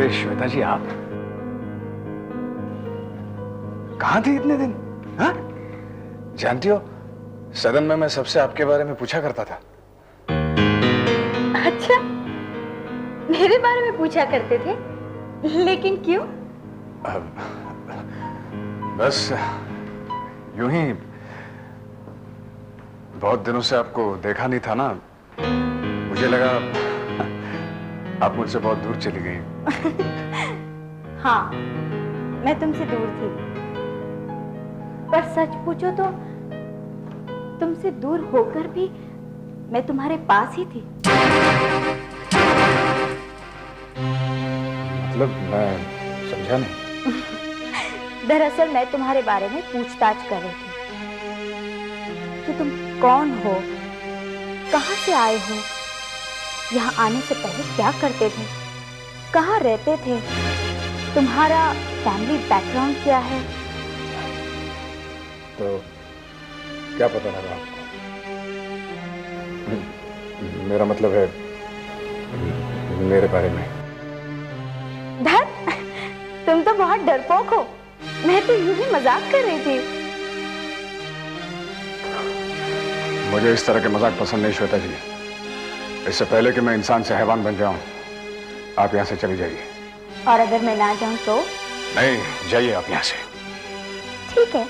अरे श्वेता जी, आप कहां थी इतने दिन? हाँ? जानती हो, सदन में मैं सबसे आपके बारे में पूछा करता था। अच्छा, मेरे बारे में पूछा करते थे? लेकिन क्यों? बस यूं ही, बहुत दिनों से आपको देखा नहीं था ना, मुझे लगा आप मुझसे बहुत दूर चली गई। हाँ, मैं तुमसे दूर थी, पर सच पूछो तो तुमसे दूर होकर भी मैं तुम्हारे पास ही थी। मतलब मैं समझा नहीं। दरअसल मैं तुम्हारे बारे में पूछताछ कर रही थी कि तुम कौन हो, कहां से आए हो, यहाँ आने से पहले क्या करते थे, कहाँ रहते थे, तुम्हारा फैमिली बैकग्राउंड क्या है। तो क्या पता लगा आपको? मेरा मतलब है मेरे बारे में। धत, तुम तो बहुत डरपोक हो। मैं तो यूं ही मजाक कर रही थी। मुझे इस तरह के मजाक पसंद नहीं श्वेता जी। इससे पहले कि मैं इंसान से हैवान बन जाऊं, आप यहां से चली जाइए। और अगर मैं ना जाऊं तो? नहीं, जाइए आप यहां से। ठीक है,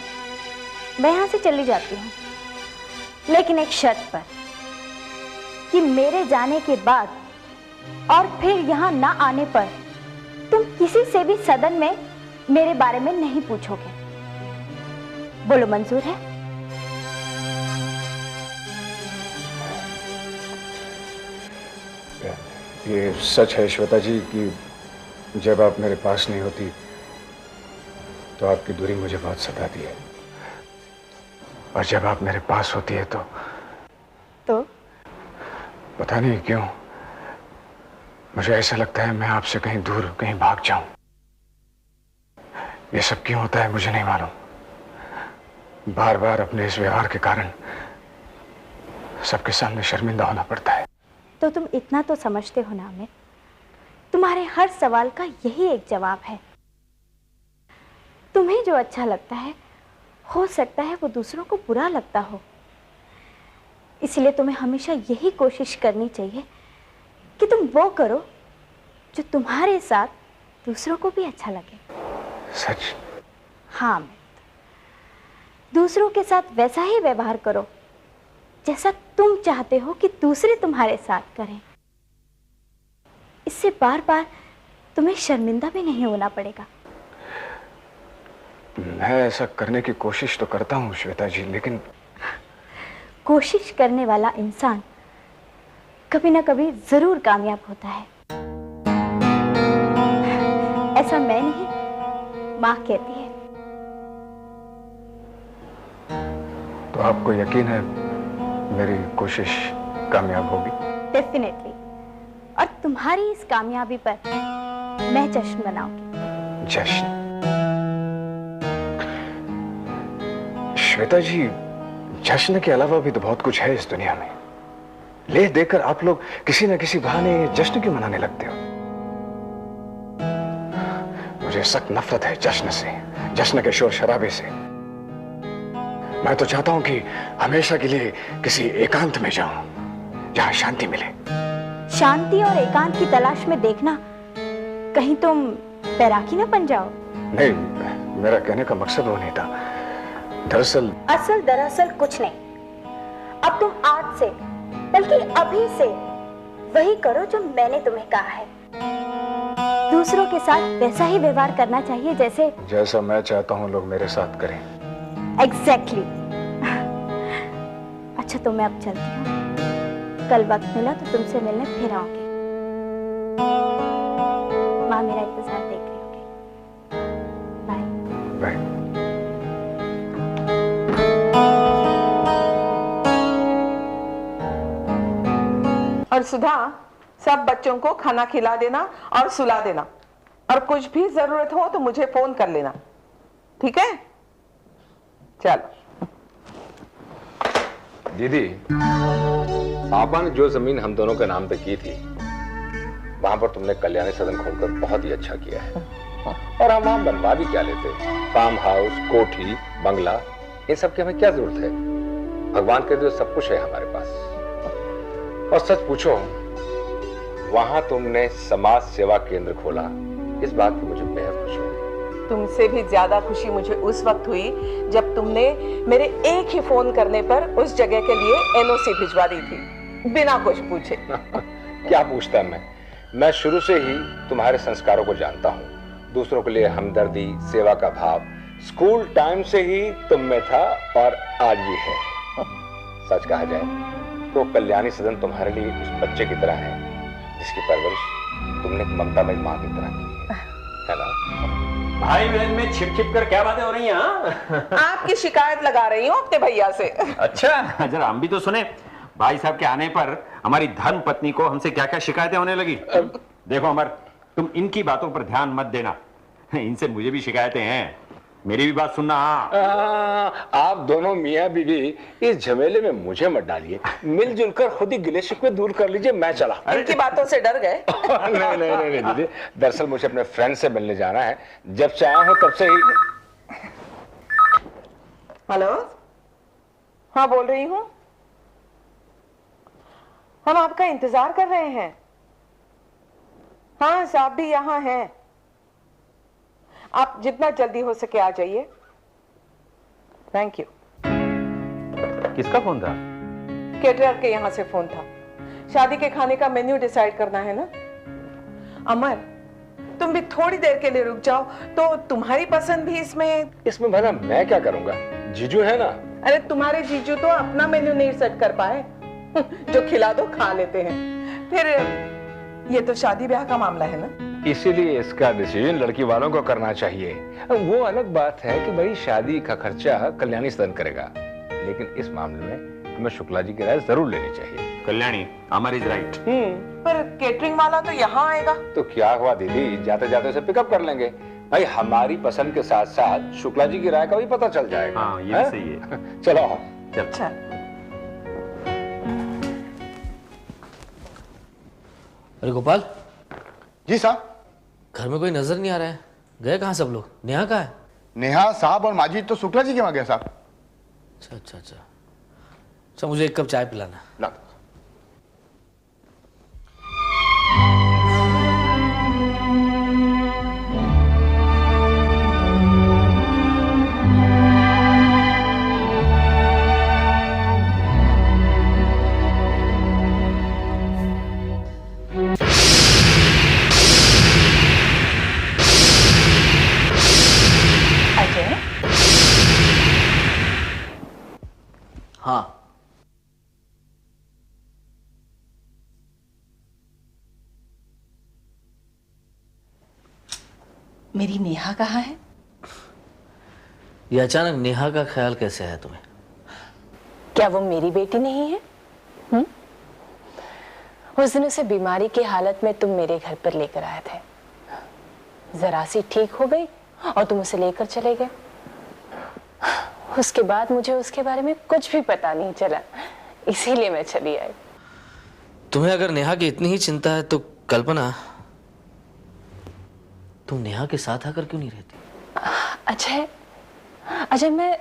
मैं यहां से चली जाती हूँ, लेकिन एक शर्त पर, कि मेरे जाने के बाद और फिर यहाँ ना आने पर तुम किसी से भी सदन में मेरे बारे में नहीं पूछोगे। बोलो, मंजूर है? ये सच है श्वेता जी कि जब आप मेरे पास नहीं होती तो आपकी दूरी मुझे बहुत सताती है, और जब आप मेरे पास होती है तो पता नहीं क्यों मुझे ऐसा लगता है मैं आपसे कहीं दूर, कहीं भाग जाऊं। ये सब क्यों होता है मुझे नहीं मालूम। बार बार अपने इस व्यवहार के कारण सबके सामने शर्मिंदा होना पड़ता है। तो तुम इतना तो समझते हो ना अमित, तुम्हारे हर सवाल का यही एक जवाब है। तुम्हें जो अच्छा लगता है, हो सकता है वो दूसरों को बुरा लगता हो। इसलिए तुम्हें हमेशा यही कोशिश करनी चाहिए कि तुम वो करो जो तुम्हारे साथ दूसरों को भी अच्छा लगे। सच? हाँ अमित, दूसरों के साथ वैसा ही व्यवहार करो जैसा तुम चाहते हो कि दूसरे तुम्हारे साथ करें। इससे बार बार तुम्हें शर्मिंदा भी नहीं होना पड़ेगा। मैं ऐसा करने की कोशिश तो करता हूं श्वेता जी, लेकिन कोशिश करने वाला इंसान कभी ना कभी जरूर कामयाब होता है। ऐसा मैं नहीं, माँ कहती है। तो आपको यकीन है मेरी कोशिश कामयाब होगी? डेफिनेटली। और तुम्हारी इस कामयाबी पर मैं जश्न मनाऊंगी। जश्न? श्वेता जी, जश्न के अलावा भी तो बहुत कुछ है इस दुनिया में। ले देकर आप लोग किसी न किसी बहाने जश्न क्यों मनाने लगते हो? मुझे सख्त नफरत है जश्न से, जश्न के शोर शराबे से। मैं तो चाहता हूं कि हमेशा के लिए किसी एकांत में जाऊं जहां शांति मिले। शांति और एकांत की तलाश में देखना कहीं तुम तैराकी ना बन जाओ। नहीं, मेरा कहने का मकसद वो नहीं था। दरअसल कुछ नहीं। अब तुम आज से, बल्कि अभी से वही करो जो मैंने तुम्हें कहा है। दूसरों के साथ वैसा ही व्यवहार करना चाहिए जैसा मैं चाहता हूं लोग मेरे साथ करें। एग्जैक्टली। अच्छा, तो मैं अब चलती हूँ। कल वक्त मिला तो तुमसे मिलने फिर आऊंगी। माँ मेरा इंतजार देख रही होगी। Bye bye. और सुधा, सब बच्चों को खाना खिला देना और सुला देना, और कुछ भी जरूरत हो तो मुझे फोन कर लेना, ठीक है? चलो। दीदी, पापा ने जो जमीन हम दोनों के नाम पे की थी वहां पर तुमने कल्याणी सदन खोलकर बहुत ही अच्छा किया है। और हम वहां बनवा भी क्या लेते, फार्म हाउस, कोठी, बंगला, इन सब की हमें क्या जरूरत है? भगवान के दिए सब कुछ है हमारे पास। और सच पूछो, वहां तुमने समाज सेवा केंद्र खोला, इस बात की मुझे बेहद खुशी हुई। तुमसे भी ज्यादा खुशी मुझे उस वक्त हुई जब तुमने मेरे एक ही फोन करने पर उस जगह के लिए एनओसी भिजवा दी थी, बिना कुछ पूछे। क्या पूछता मैं शुरू से ही तुम्हारे संस्कारों को जानता हूँ। दूसरों के लिए हमदर्दी, सेवा का भाव स्कूल टाइम से ही तुम में था और आज भी है। सच कहा जाए तो कल्याणी सदन तुम्हारे लिए उस बच्चे की तरह है जिसकी परवरिश तुमने ममतामयी माँ की तरह की है ना? भाई बहन में छिप छिप कर क्या बातें हो रही हैं? आपकी शिकायत लगा रही हूँ अपने भैया से। अच्छा, जरा हम भी तो सुने। भाई साहब के आने पर हमारी धर्म पत्नी को हमसे क्या क्या शिकायतें होने लगी। देखो अमर, तुम इनकी बातों पर ध्यान मत देना, इनसे मुझे भी शिकायतें हैं, मेरी भी बात सुनना। आप दोनों मियाँ बीवी इस झमेले में मुझे मत डालिए, मिलजुल कर खुद ही गिले शिकवे दूर कर लीजिए। मैं चला। इनकी बातों से डर गए? नहीं दीदी, दरअसल मुझे अपने फ्रेंड से मिलने जाना है, जब से आया हूं तब से ही। हेलो, हाँ बोल रही हूँ। हम आपका इंतजार कर रहे हैं। हाँ, साहब भी यहाँ हैं। आप जितना जल्दी हो सके आ जाइए। Thank you. किसका फोन था? केटरर के यहाँ से फोन था। शादी के खाने का मेन्यू डिसाइड करना है ना। अमर, तुम भी थोड़ी देर के लिए रुक जाओ तो तुम्हारी पसंद भी इसमें भला मैं क्या करूंगा? जीजू है ना। अरे तुम्हारे जीजू तो अपना मेन्यू नहीं सेट कर पाए। जो खिला दो खा लेते हैं। फिर ये तो शादी ब्याह का मामला है ना, इसीलिए इसका डिसीजन लड़की वालों को करना चाहिए। वो अलग बात है कि भाई शादी का खर्चा कल्याणी सदन करेगा, लेकिन इस मामले में हमें शुक्ला जी की राय जरूर लेनी चाहिए। कल्याणी, अमर इज राइट। पर केटरिंग वाला तो यहाँ आएगा। तो क्या हुआ दीदी, जाते जाते उसे पिकअप कर लेंगे। भाई हमारी पसंद के साथ साथ शुक्ला जी की राय का भी पता चल जाएगा। हाँ, ये सही है। चलो चल। अरे गोपाल जी साहब। घर में कोई नजर नहीं आ रहा है, गए कहाँ सब लोग? नेहा कहाँ है? नेहा साहब और माजिद तो शुक्ला जी के वहां गए साहब। अच्छा, मुझे एक कप चाय पिलाना। ना हाँ, मेरी नेहा कहाँ है? ये अचानक नेहा का ख्याल कैसे आया तुम्हें? क्या वो मेरी बेटी नहीं है? उस दिन उसे बीमारी की हालत में तुम मेरे घर पर लेकर आए थे, जरा सी ठीक हो गई और तुम उसे लेकर चले गए। उसके बाद मुझे उसके बारे में कुछ भी पता नहीं चला, इसीलिए मैं चली आई। तुम्हें अगर नेहा की इतनी ही चिंता है तो कल्पना, तुम नेहा के साथ आकर क्यों नहीं रहती? अजय, मैं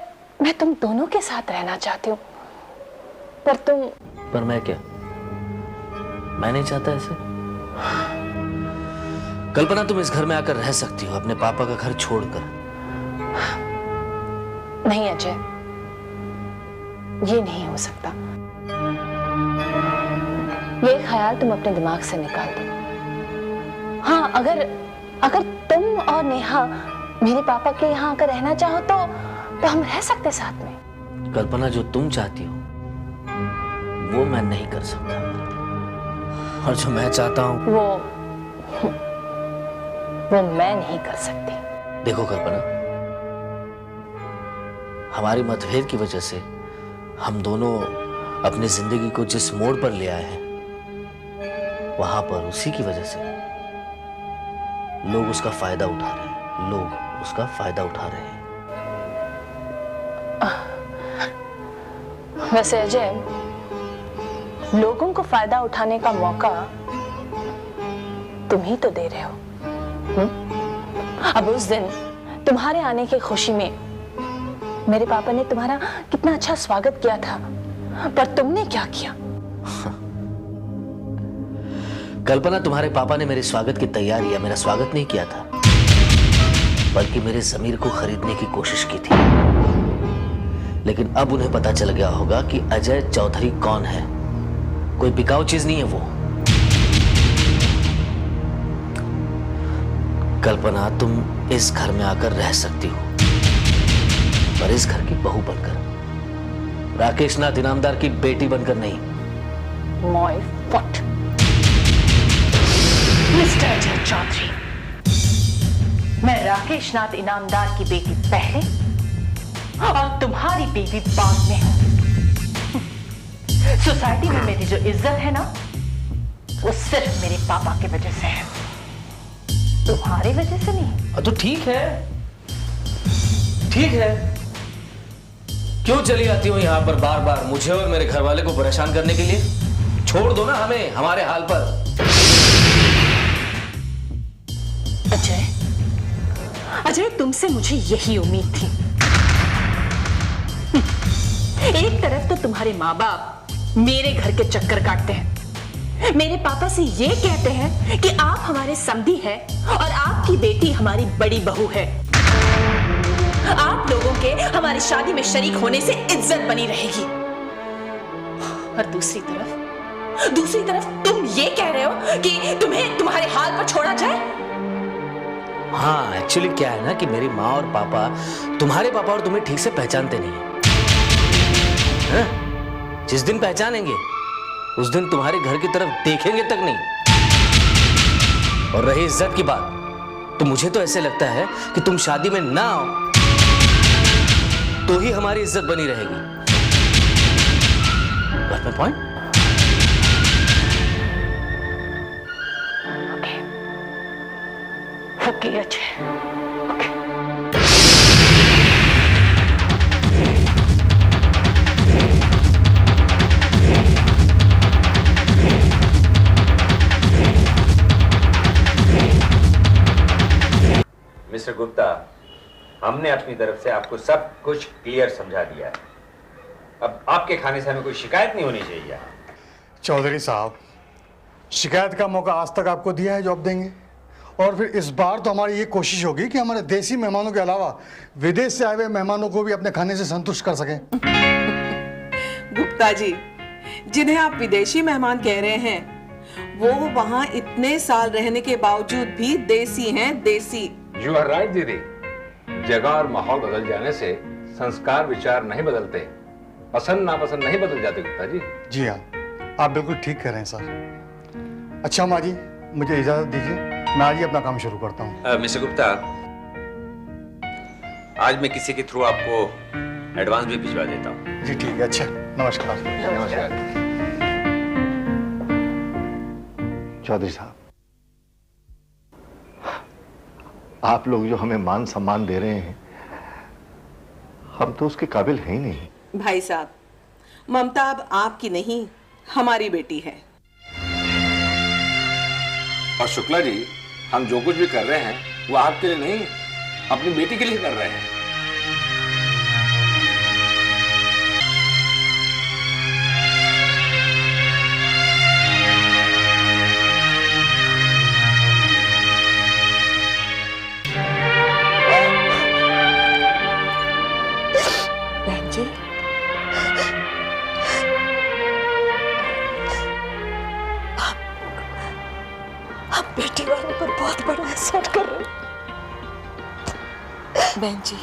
तुम दोनों के साथ रहना चाहती हूँ, पर मैं क्या? मैं नहीं चाहता ऐसे। कल्पना, तुम इस घर में आकर रह सकती हो, अपने पापा का घर छोड़कर। नहीं अजय, ये नहीं हो सकता। ये ख्याल तुम अपने दिमाग से निकाल दो। हाँ, अगर तुम और नेहा मेरे पापा के यहाँ आकर रहना चाहो तो हम रह सकते साथ में। कल्पना, जो तुम चाहती हो वो मैं नहीं कर सकता, और जो मैं चाहता हूं वो मैं नहीं कर सकती। देखो कल्पना, हमारी मतभेद की वजह से हम दोनों अपनी जिंदगी को जिस मोड़ पर ले आए हैं, वहां पर उसी की वजह से लोग उसका फायदा उठा रहे हैं। वैसे अजय, लोगों को फायदा उठाने का मौका तुम ही तो दे रहे हो। अब उस दिन तुम्हारे आने की खुशी में मेरे पापा ने तुम्हारा कितना अच्छा स्वागत किया था, पर तुमने क्या किया? कल्पना, तुम्हारे पापा ने मेरे स्वागत की तैयारी या मेरा स्वागत नहीं किया था, बल्कि मेरे ज़मीर को खरीदने की कोशिश की थी। लेकिन अब उन्हें पता चल गया होगा कि अजय चौधरी कौन है। कोई बिकाऊ चीज नहीं है वो। कल्पना, तुम इस घर में आकर रह सकती हो, पर इस घर की बहू बनकर, राकेश नाथ इनामदार की बेटी बनकर नहीं। My foot. Mister Ajay Chaudhary, मैं राकेश नाथ इनामदार की बेटी पहले और तुम्हारी बेटी बाद में हूं। सोसाइटी में मेरी जो इज्जत है ना, वो सिर्फ मेरे पापा की वजह से है, तुम्हारी वजह से नहीं। तो ठीक है, ठीक है। क्यों चली आती हो यहां पर बार बार मुझे और मेरे घर वाले को परेशान करने के लिए? छोड़ दो ना हमें हमारे हाल पर। अजय, अजय, तुमसे मुझे यही उम्मीद थी। एक तरफ तो तुम्हारे माँ बाप मेरे घर के चक्कर काटते हैं, मेरे पापा से ये कहते हैं कि आप हमारे समधी हैं और आपकी बेटी हमारी बड़ी बहू है, आप लोगों के हमारी शादी में शरीक होने से इज्जत बनी रहेगी। और दूसरी तरफ तुम ये कह रहे हो कि तुम्हें तुम्हारे हाल पर छोड़ा जाए। हाँ, एक्चुअली क्या है ना कि मेरी माँ और पापा, तुम्हारे पापा और तुम्हें ठीक से पहचानते नहीं है? जिस दिन पहचानेंगे उस दिन तुम्हारे घर की तरफ देखेंगे तक नहीं। और रही इज्जत की बात, तो मुझे तो ऐसे लगता है कि तुम शादी में ना आओ तो ही हमारी इज्जत बनी रहेगी। Got my point? Okay Ajay, okay. Mister Gupta, हमने अपनी तरफ से आपको सब कुछ क्लियर समझा दिया है। अब आपके खाने से हमें कोई शिकायत नहीं होनी चाहिए। चौधरी साहब, शिकायत का मौका आज तक आपको दिया है जो अब देंगे, और फिर इस बार तो हमारी ये कोशिश होगी कि हमारे देसी मेहमानों के अलावा विदेश से आए हुए मेहमानों को भी अपने खाने से संतुष्ट कर सकें। गुप्ता जी, जिन्हें आप विदेशी मेहमान कह रहे हैं, वो वहाँ इतने साल रहने के बावजूद भी देसी हैं, देसी। यू आर राइट दीदी। जगह और माहौल बदल जाने से संस्कार विचार नहीं बदलते, पसंद नापसंद नहीं बदल जाते गुप्ता जी। जी हाँ, आप बिल्कुल ठीक कह रहे हैं सर। अच्छा माँ जी, मुझे इजाजत दीजिए, मैं आज ही अपना काम शुरू करता हूँ। मिस्टर गुप्ता, आज मैं किसी के थ्रू आपको एडवांस भी भिजवा देता हूँ। जी ठीक है, अच्छा, नमस्कार। नमस्कार। चौधरी साहब, आप लोग जो हमें मान सम्मान दे रहे हैं, हम तो उसके काबिल हैं ही नहीं। भाई साहब, ममता अब आपकी नहीं, हमारी बेटी है। और शुक्ला जी, हम जो कुछ भी कर रहे हैं वो आपके लिए नहीं, अपनी बेटी के लिए कर रहे हैं। बहन जी, आप बेटी वालों पर बहुत बड़ा एहसान कर रहे हैं। बहन जी,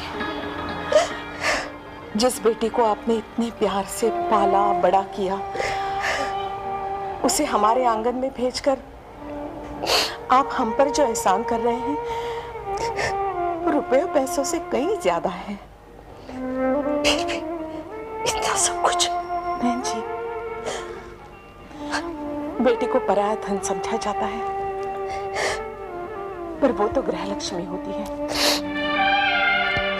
जिस बेटी को आपने इतने प्यार से पाला बड़ा किया, उसे हमारे आंगन में भेजकर आप हम पर जो एहसान कर रहे हैं, रुपए पैसों से कहीं ज्यादा है। फिर भी इतना सब कुछ। बहन जी, बेटी को पराया धन समझा जाता है, पर वो तो गृहलक्ष्मी होती है,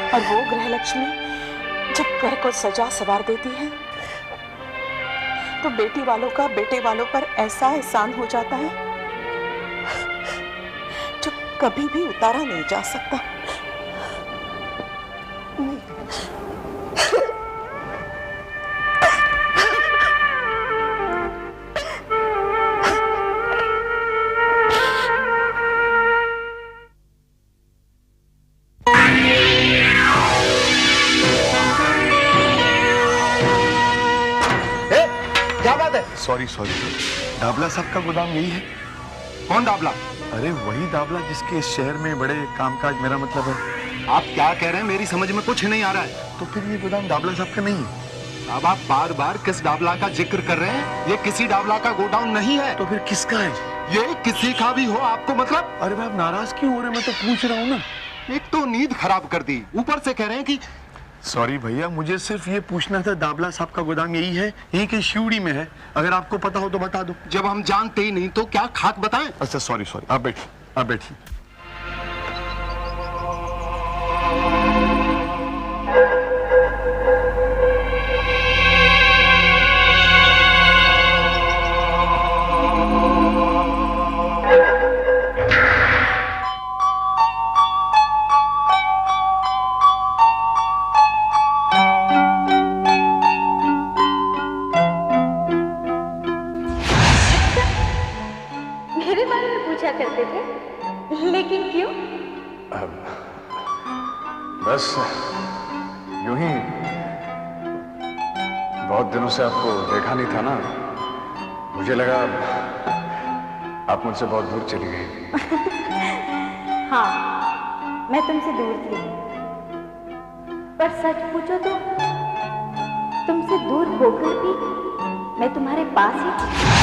और वो गृहलक्ष्मी जब घर को सजा सवार देती है, तो बेटी वालों का बेटे वालों पर ऐसा एहसान हो जाता है कभी भी उतारा नहीं जा सकता। क्या बात है? सॉरी सॉरी, दाबला साहब का गोदाम यही है? कौन दाबला? अरे वही दाबला जिसके इस शहर में बड़े कामकाज, मेरा मतलब है। आप क्या कह रहे हैं? मेरी समझ में कुछ नहीं आ रहा है। तो फिर ये गोदाम दाबला साहब का नहीं है? अब आप बार बार किस डाबला का जिक्र कर रहे हैं? ये किसी डाबला का गोडाउन नहीं है। तो फिर किसका है? ये किसी का भी हो आपको मतलब? अरे भाई आप नाराज क्यों हो रहे हैं? मैं तो पूछ रहा हूँ ना। एक तो नींद खराब कर दी, ऊपर से कह रहे हैं कि सॉरी भैया, मुझे सिर्फ ये पूछना था, दाबला साहब का गोदाम यही है? यही की शिवड़ी में है? अगर आपको पता हो तो बता दो। जब हम जानते ही नहीं तो क्या खाक बताएं? अच्छा सॉरी सॉरी, आप बैठिए, आप बैठिए। मेरे बारे में पूछा करते थे, लेकिन क्यों? बस यूं ही, बहुत दिनों से आपको देखा नहीं था ना, मुझे लगा आप मुझसे बहुत दूर चली गई। हाँ, मैं तुमसे दूर थी, पर सच पूछो तो तुमसे दूर होकर भी मैं तुम्हारे पास ही थी।